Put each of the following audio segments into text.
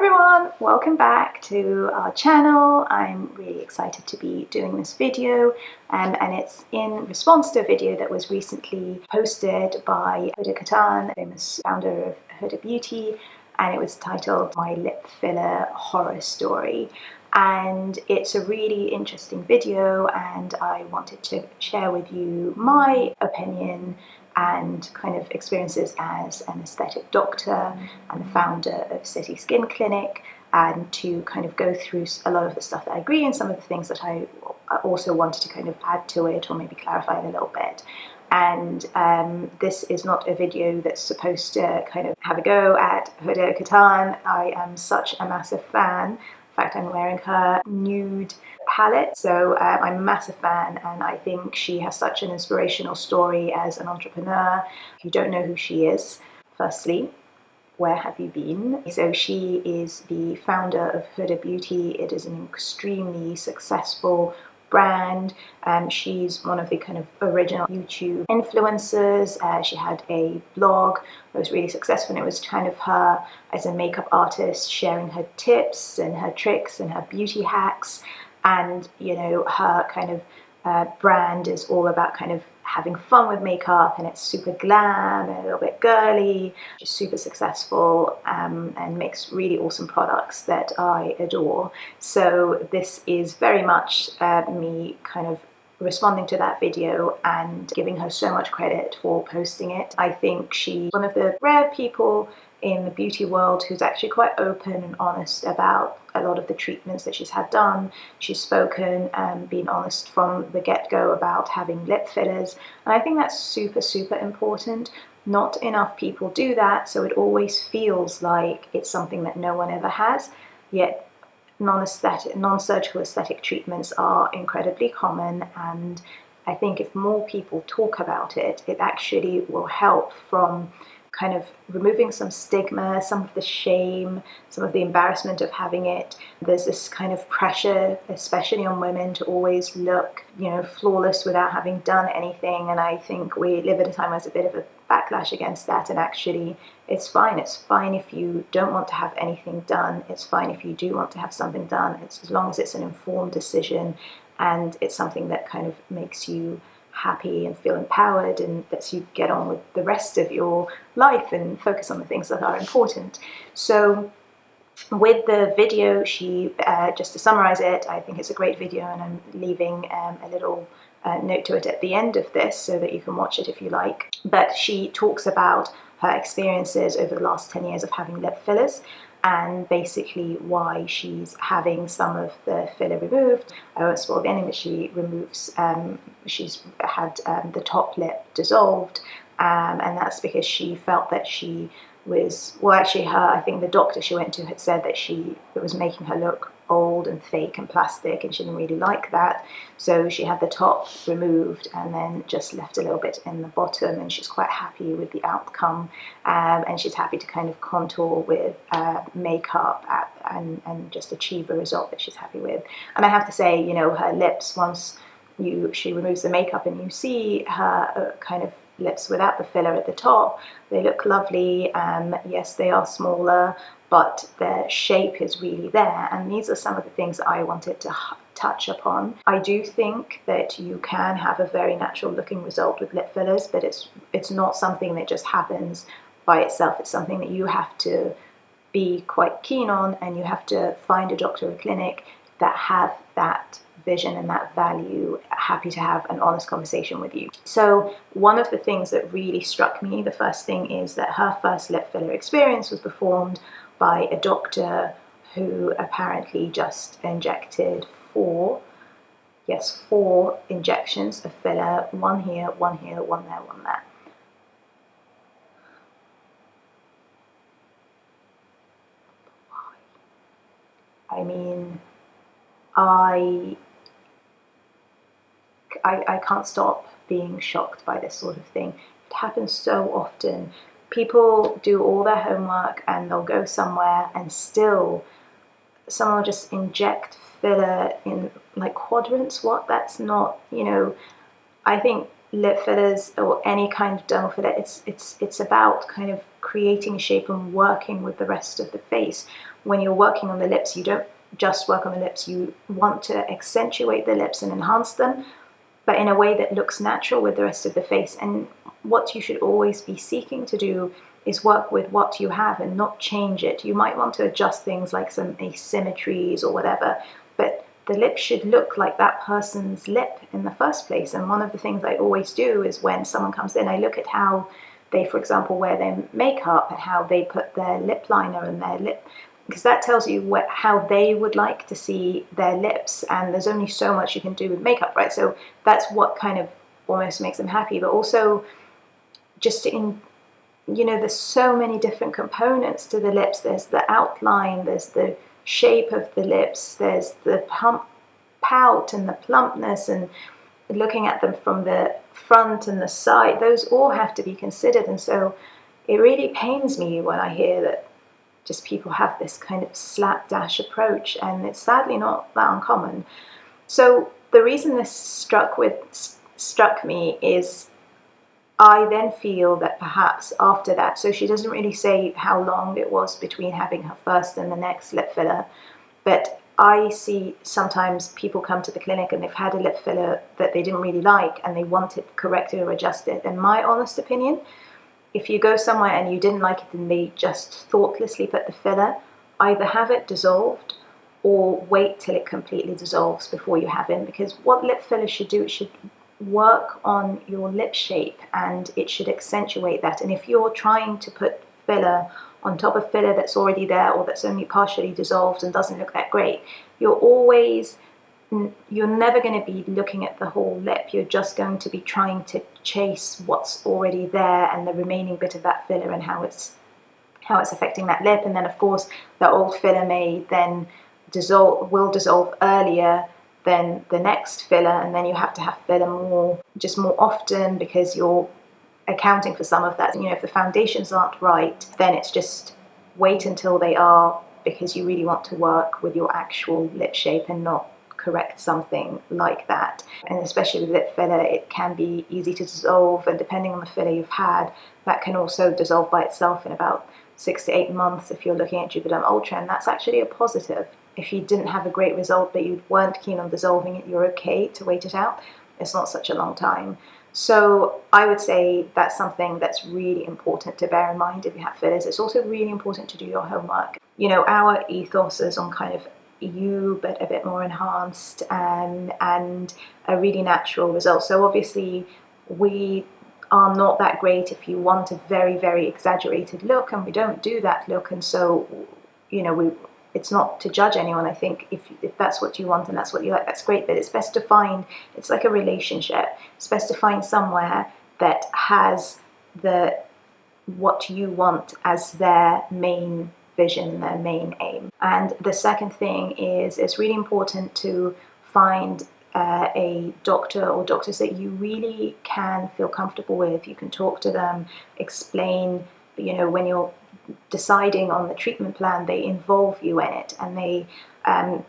everyone, welcome back to our channel. I'm really excited to be doing this video and it's in response to a video that was recently posted by Huda Kattan, famous founder of Huda Beauty, and it was titled My Lip Filler Horror Story. And it's a really interesting video and I wanted to share with you my opinion and kind of experiences as an aesthetic doctor and the founder of City Skin Clinic, and to kind of go through a lot of the stuff that I agree and some of the things that I also wanted to kind of add to it or maybe clarify a little bit. And this is not a video that's supposed to kind of have a go at Huda Kattan. I am such a massive fan. In fact, I'm wearing her nude palette, so I'm a massive fan, and I think she has such an inspirational story as an entrepreneur. If you don't know who she is, firstly, where have you been? So she is the founder of Huda Beauty. It is an extremely successful brand. She's one of the kind of original YouTube influencers. She had a blog that was really successful, and it was kind of her as a makeup artist sharing her tips and her tricks and her beauty hacks. And you know, her kind of brand is all about kind of having fun with makeup, and it's super glam and a little bit girly. She's super successful and makes really awesome products that I adore. So this is very much me kind of responding to that video and giving her so much credit for posting it. I think she's one of the rare people in the beauty world who's actually quite open and honest about a lot of the treatments that she's had done. She's spoken and been honest from the get-go about having lip fillers, and I think that's super, super important. Not enough people do that, so it always feels like it's something that no one ever has, yet non-surgical aesthetic treatments are incredibly common, and I think if more people talk about it, it actually will help from kind of removing some stigma, some of the shame, some of the embarrassment of having it. There's this kind of pressure, especially on women, to always look, you know, flawless without having done anything. And I think we live at a time where there's a bit of a backlash against that. And actually, it's fine. It's fine if you don't want to have anything done. It's fine if you do want to have something done. It's as long as it's an informed decision and it's something that kind of makes you happy and feel empowered and lets you get on with the rest of your life and focus on the things that are important. So with the video, she just to summarize it, I think it's a great video, and I'm leaving a little note to it at the end of this so that you can watch it if you like. But she talks about her experiences over the last 10 years of having lip fillers, and basically why she's having some of the filler removed. I won't spoil the ending, but she removes, she's had the top lip dissolved, and that's because she felt that she was, well actually I think the doctor she went to had said that it was making her look old and fake and plastic, and she didn't really like that. So she had the top removed and then just left a little bit in the bottom, and she's quite happy with the outcome, and she's happy to kind of contour with makeup and just achieve a result that she's happy with. And I have to say, you know, her lips, once she removes the makeup and you see her kind of lips without the filler at the top, they look lovely. Yes, they are smaller, but their shape is really there, and these are some of the things that I wanted to touch upon. I do think that you can have a very natural looking result with lip fillers, but it's not something that just happens by itself. It's something that you have to be quite keen on, and you have to find a doctor or clinic that have that vision and that value, happy to have an honest conversation with you. So one of the things that really struck me, the first thing, is that her first lip filler experience was performed by a doctor who apparently just injected four injections of filler, one here, one there, one there. I mean, I can't stop being shocked by this sort of thing. It happens so often. People do all their homework and they'll go somewhere and still someone will just inject filler in like quadrants. What? That's not, you know, I think lip fillers or any kind of dermal filler, it's about kind of creating a shape and working with the rest of the face. when you're working on the lips, you don't just work on the lips, you want to accentuate the lips and enhance them, but in a way that looks natural with the rest of the face. And what you should always be seeking to do is work with what you have and not change it. You might want to adjust things like some asymmetries or whatever, but the lip should look like that person's lip in the first place. And one of the things I always do is when someone comes in, I look at how they, for example, wear their makeup and how they put their lip liner and their lip, because that tells you how they would like to see their lips. And there's only so much you can do with makeup, right? So that's what kind of almost makes them happy. But also just there's so many different components to the lips. There's the outline, there's the shape of the lips, there's the pout and the plumpness, and looking at them from the front and the side, those all have to be considered. And so it really pains me when I hear that just people have this kind of slapdash approach, and it's sadly not that uncommon. So the reason this struck me is I then feel that perhaps after that, so she doesn't really say how long it was between having her first and the next lip filler, but I see sometimes people come to the clinic and they've had a lip filler that they didn't really like and they want it corrected or adjusted. In my honest opinion, if you go somewhere and you didn't like it and they just thoughtlessly put the filler, either have it dissolved or wait till it completely dissolves before you have it. Because what lip filler should do, it should work on your lip shape and it should accentuate that. And if you're trying to put filler on top of filler that's already there or that's only partially dissolved and doesn't look that great, you're never going to be looking at the whole lip. You're just going to be trying to chase what's already there and the remaining bit of that filler and how it's affecting that lip. And then of course the old filler may then will dissolve earlier than the next filler, and then you have to have filler more often because you're accounting for some of that. If the foundations aren't right, then it's just wait until they are, because you really want to work with your actual lip shape and not correct something like that. And especially with lip filler, it can be easy to dissolve, and depending on the filler you've had, that can also dissolve by itself in about 6 to 8 months if you're looking at Juvederm Ultra, and that's actually a positive. If you didn't have a great result but you weren't keen on dissolving it, you're okay to wait it out. It's not such a long time. So I would say that's something that's really important to bear in mind if you have fillers. It's also really important to do your homework. Our ethos is on kind of you, but a bit more enhanced, and a really natural result. So obviously we are not that great if you want a very, very exaggerated look, and we don't do that look. And so, it's not to judge anyone. I think if that's what you want and that's what you like, that's great. But it's best to find, it's like a relationship. It's best to find somewhere that has what you want as their main vision, their main aim. And the second thing is, it's really important to find a doctor or doctors that you really can feel comfortable with. You can talk to them, explain, when you're deciding on the treatment plan, they involve you in it, and they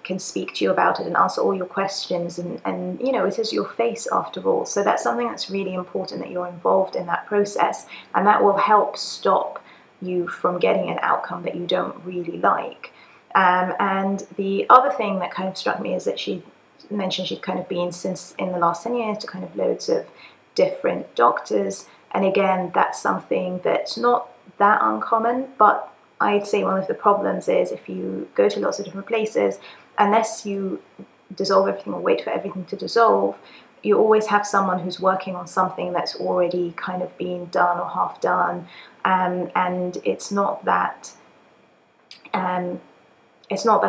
can speak to you about it and answer all your questions, and it is your face after all. So that's something that's really important, that you're involved in that process, and that will help stop you from getting an outcome that you don't really like. And the other thing that kind of struck me is that she mentioned she'd kind of been, since in the last 10 years, to kind of loads of different doctors. And again, that's something that's not that uncommon, but I'd say one of the problems is if you go to lots of different places, unless you dissolve everything or wait for everything to dissolve, you always have someone who's working on something that's already kind of been done or half done, and it's not that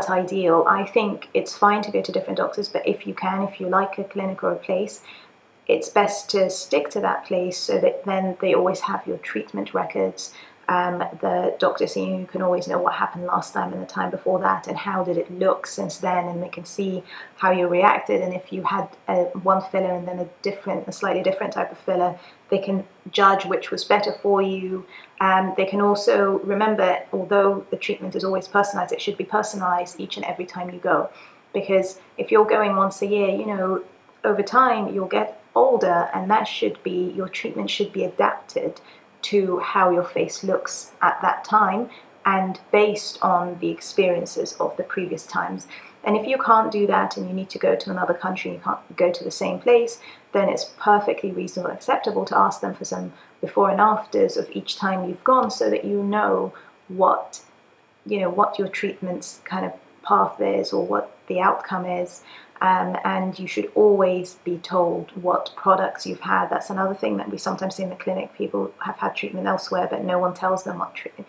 ideal. I think it's fine to go to different doctors, but if you like a clinic or a place, it's best to stick to that place, so that then they always have your treatment records. The doctor seeing you can always know what happened last time and the time before that, and how did it look since then, and they can see how you reacted. And if you had one filler and then a slightly different type of filler, they can judge which was better for you. They can also remember, although the treatment is always personalized, it should be personalized each and every time you go, because if you're going once a year, over time you'll get older, and your treatment should be adapted to how your face looks at that time. and based on the experiences of the previous times. And if you can't do that and you need to go to another country, you can't go to the same place, then it's perfectly reasonable and acceptable to ask them for some before and afters of each time you've gone, so that you know what your treatment's kind of path is, or what the outcome is. And you should always be told what products you've had. That's another thing that we sometimes see in the clinic. People have had treatment elsewhere, but no one tells them what treatment.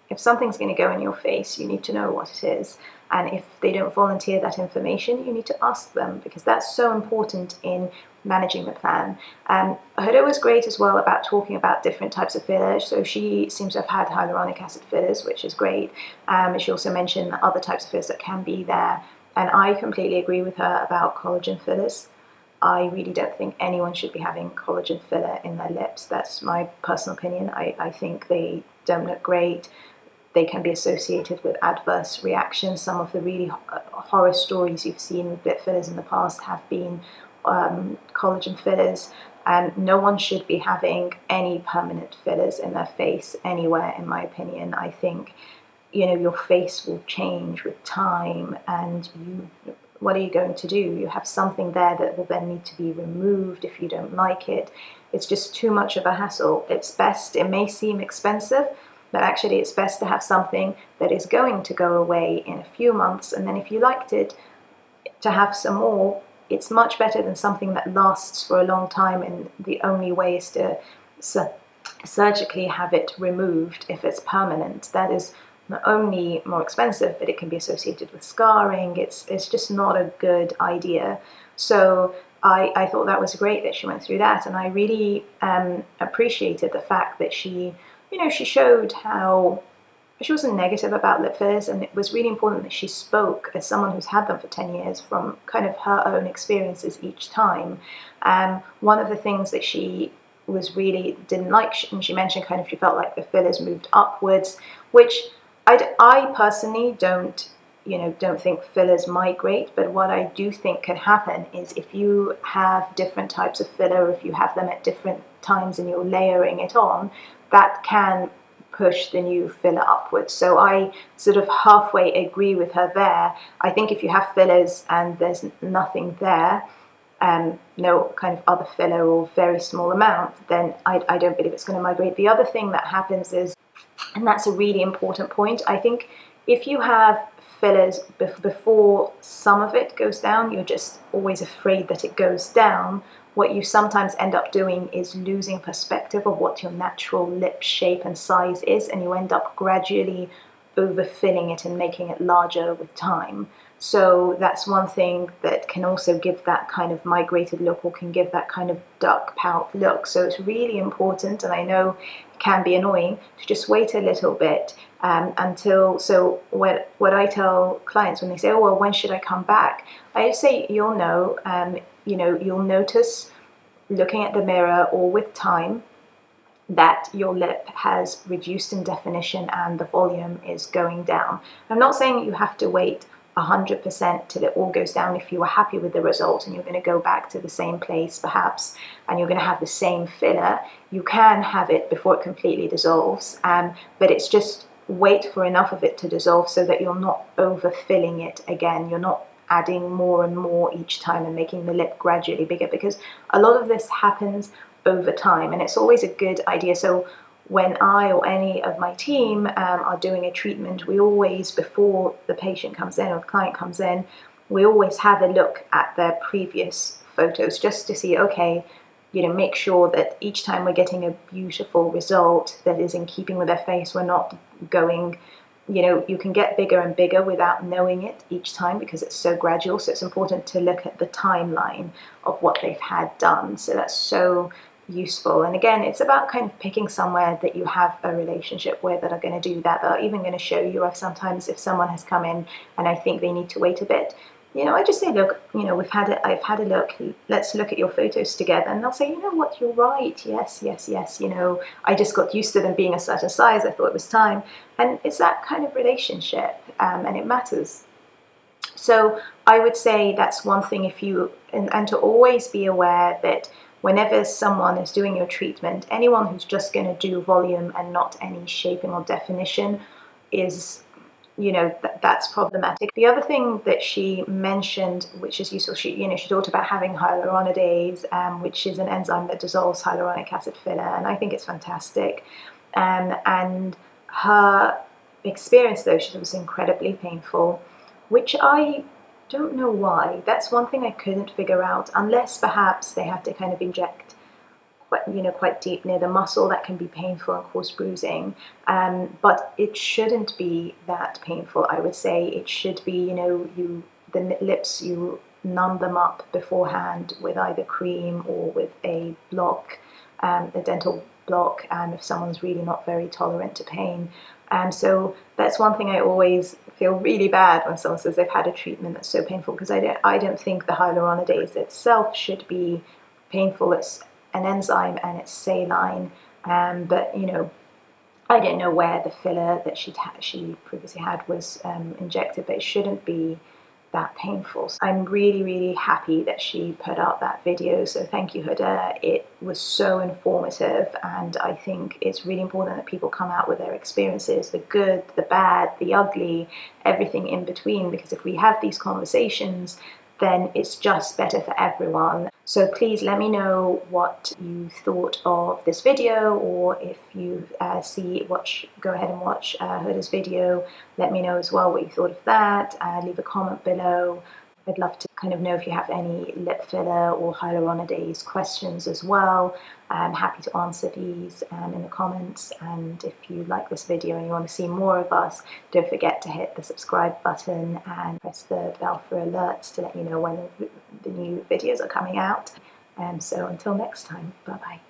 If something's going to go in your face, you need to know what it is. And if they don't volunteer that information, you need to ask them, because that's so important in managing the plan. Huda was great as well about talking about different types of fillers. So she seems to have had hyaluronic acid fillers, which is great. She also mentioned other types of fillers that can be there. And I completely agree with her about collagen fillers. I really don't think anyone should be having collagen filler in their lips. That's my personal opinion. I think they don't look great. They can be associated with adverse reactions. Some of the really horror stories you've seen with lip fillers in the past have been collagen fillers, and no one should be having any permanent fillers in their face anywhere, in my opinion. I think your face will change with time, and what are you going to do? You have something there that will then need to be removed if you don't like it. It's just too much of a hassle. It's best, it may seem expensive, but actually it's best to have something that is going to go away in a few months, and then if you liked it, to have some more. It's much better than something that lasts for a long time, and the only way is to surgically have it removed if it's permanent. That is not only more expensive, but it can be associated with scarring. It's just not a good idea. So I thought that was great that she went through that, and I really appreciated the fact that she showed how she wasn't negative about lip fillers, and it was really important that she spoke as someone who's had them for 10 years from kind of her own experiences each time. One of the things that she really didn't like, and she mentioned kind of she felt like the fillers moved upwards, which I personally don't think fillers migrate, but what I do think can happen is if you have different types of filler, if you have them at different times and you're layering it on, that can push the new filler upwards. So I sort of halfway agree with her there. I think if you have fillers and there's nothing there, no kind of other filler or very small amount, then I don't believe it's going to migrate. The other thing that happens is, and that's a really important point, I think if you have fillers before some of it goes down, you're just always afraid that it goes down. What you sometimes end up doing is losing perspective of what your natural lip shape and size is, and you end up gradually overfilling it and making it larger with time. So that's one thing that can also give that kind of migrated look, or can give that kind of duck pout look. So it's really important, and I know it can be annoying, to just wait a little bit so what I tell clients when they say, oh, well, when should I come back? I just say, you'll notice looking at the mirror or with time that your lip has reduced in definition and the volume is going down. I'm not saying you have to wait 100% till it all goes down. If you were happy with the result and you're going to go back to the same place perhaps, and you're going to have the same filler, you can have it before it completely dissolves, but it's just wait for enough of it to dissolve so that you're not overfilling it again. You're not adding more and more each time and making the lip gradually bigger, because a lot of this happens over time, and it's always a good idea. So when I or any of my team are doing a treatment, we always, before the patient comes in or the client comes in, we always have a look at their previous photos just to see, okay, make sure that each time we're getting a beautiful result that is in keeping with their face. We're not going, you can get bigger and bigger without knowing it each time because it's so gradual. So it's important to look at the timeline of what they've had done. So that's so useful. And again, it's about kind of picking somewhere that you have a relationship with that are going to do that. They're even going to show you. Sometimes if someone has come in and I think they need to wait a bit, I just say, look, I've had a look, let's look at your photos together. And they'll say, you know what, you're right, yes, I just got used to them being a certain size, I thought it was time. And it's that kind of relationship, and it matters. So I would say that's one thing, and to always be aware that whenever someone is doing your treatment, anyone who's just going to do volume and not any shaping or definition is, that's problematic. The other thing that she mentioned, which is useful, she talked about having hyaluronidase, which is an enzyme that dissolves hyaluronic acid filler, and I think it's fantastic. And her experience, though, she was incredibly painful, which I don't know why. That's one thing I couldn't figure out, unless perhaps they have to kind of inject quite deep near the muscle. That can be painful and cause bruising, but it shouldn't be that painful. I would say it should be, the lips, you numb them up beforehand with either cream or with a block, a dental block, if someone's really not very tolerant to pain. So that's one thing I always feel really bad when someone says they've had a treatment that's so painful, because I don't think the hyaluronidase itself should be painful. It's an enzyme and it's saline, but I don't know where the filler that she previously had was injected, but it shouldn't be that painful. So I'm really, really happy that she put out that video, so thank you, Huda. It was so informative, and I think it's really important that people come out with their experiences, the good, the bad, the ugly, everything in between, because if we have these conversations, then it's just better for everyone. So please let me know what you thought of this video, or if you go ahead and watch Huda's video, let me know as well what you thought of that. Leave a comment below. I'd love to kind of know if you have any lip filler or hyaluronidase questions as well. I'm happy to answer these in the comments, and if you like this video and you want to see more of us, don't forget to hit the subscribe button and press the bell for alerts to let you know when the new videos are coming out. So until next time, bye bye.